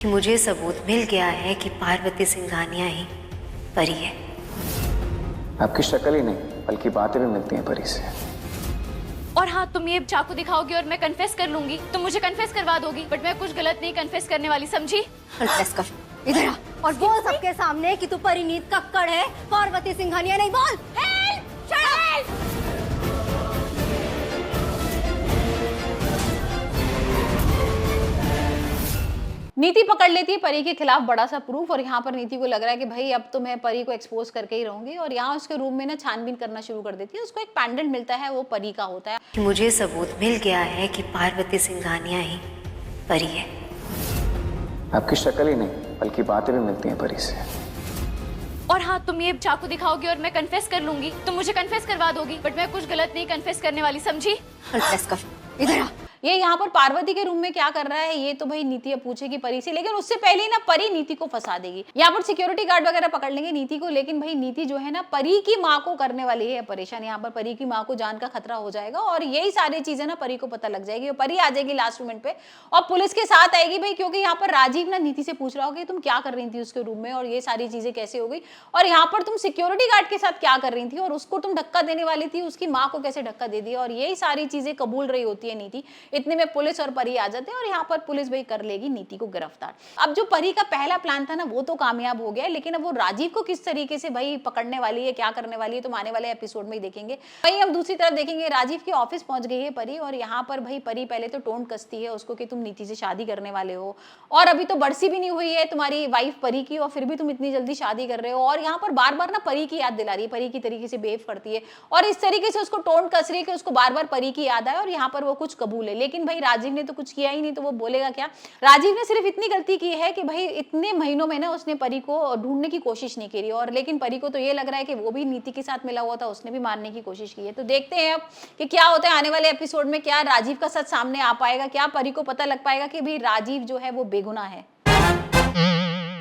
कि मुझे सबूत मिल गया है कि पार्वती सिंघानिया ही परी है। आपकी शक्ल ही नहीं बल्कि बातें भी मिलती हैं परी से। और हाँ, तुम ये चाकू दिखाओगी और मैं कन्फेस कर लूंगी, तुम मुझे कन्फेस करवा दोगी, बट मैं कुछ गलत नहीं कन्फेस करने वाली, समझी? कन्फेस कर, इधर आ और बोल सबके सामने कि तू परिणीत कक्कड़ है, पार्वती सिंघानिया नहीं। बोल हेल्प! हेल्प! नीति पकड़ लेती है परी के खिलाफ बड़ा सा प्रूफ, और यहाँ पर नीति को लग रहा है कि भाई अब तो मैं परी को एक्सपोज करके ही रहूंगी, और यहाँ उसके रूम में ना छानबीन करना शुरू कर देती है। उसको एक पेंडेंट मिलता है, वो परी का होता है। कि मुझे सबूत मिल गया है कि पार्वती सिंघानिया ही परी है। आपकी शक्ल ही नहीं बल्कि बातें भी मिलती हैं परी से। और हाँ, तुम ये चाकू दिखाओगी और मैं कन्फेस कर लूंगी, तुम मुझे कन्फेस करवा दोगी, बट मैं कुछ गलत नहीं कन्फेस करने वाली, समझी? कन्फेस कर, इधर आ। ये यहाँ पर पार्वती के रूम में क्या कर रहा है ये तो भाई नीति अब पूछेगी परी से, लेकिन उससे पहले ही ना परी नीति को फंसा देगी। यहाँ पर सिक्योरिटी गार्ड वगैरह पकड़ लेंगे नीति को, लेकिन भाई नीति जो है ना परी की माँ को करने वाली है परेशान। यहाँ पर परी की माँ को जान का खतरा हो जाएगा, और यही सारी चीजें ना परी को पता लग जाएगी, और परी आ जाएगी लास्ट मोमेंट पे और पुलिस के साथ आएगी भाई, क्योंकि यहाँ पर राजीव ना नीति से पूछ रहा होगा तुम क्या कर रही थी उसके रूम में, और ये सारी चीजें कैसे हो गई, और यहाँ पर तुम सिक्योरिटी गार्ड के साथ क्या कर रही थी, और उसको तुम धक्का देने वाली थी, उसकी माँ को कैसे धक्का दे दिया, और यही सारी चीजें कबूल रही होती है नीति। इतने में पुलिस और परी आ जाते हैं, और यहाँ पर पुलिस भाई कर लेगी नीति को गिरफ्तार। अब जो परी का पहला प्लान था ना वो तो कामयाब हो गया, लेकिन अब वो राजीव को किस तरीके से भाई पकड़ने वाली है, क्या करने वाली है, तो आने वाले एपिसोड में ही देखेंगे। वहीं हम दूसरी तरफ देखेंगे राजीव के ऑफिस पहुंच गई है परी, और यहाँ पर भाई परी पहले तो टोंट कसती है उसको कि तुम नीति से शादी करने वाले हो, और अभी तो बरसी भी नहीं हुई है तुम्हारी वाइफ परी की, और फिर भी तुम इतनी जल्दी शादी कर रहे हो। और यहाँ पर बार बार ना परी की याद दिला रही है, परी की तरीके से बिहेव करती है, और इस तरीके से उसको टोंट कस रही है कि उसको बार बार परी की याद आए, और यहाँ पर वो कुछ कबूल है। लेकिन भाई राजीव ने तो कुछ किया ही नहीं, तो वो बोलेगा क्या। राजीव ने सिर्फ इतनी गलती की है कि भाई इतने महीनों में ना उसने परी को ढूंढने की कोशिश नहीं करी, और लेकिन परी को तो ये लग रहा है कि वो भी नीति के साथ मिला हुआ था, उसने भी मारने की कोशिश की है। तो देखते हैं अब कि क्या होता है आने वाले एपिसोड में, क्या राजीव का सच सामने आ पाएगा, क्या परी को पता लग पाएगा कि भाई राजीव जो है वो बेगुनाह है।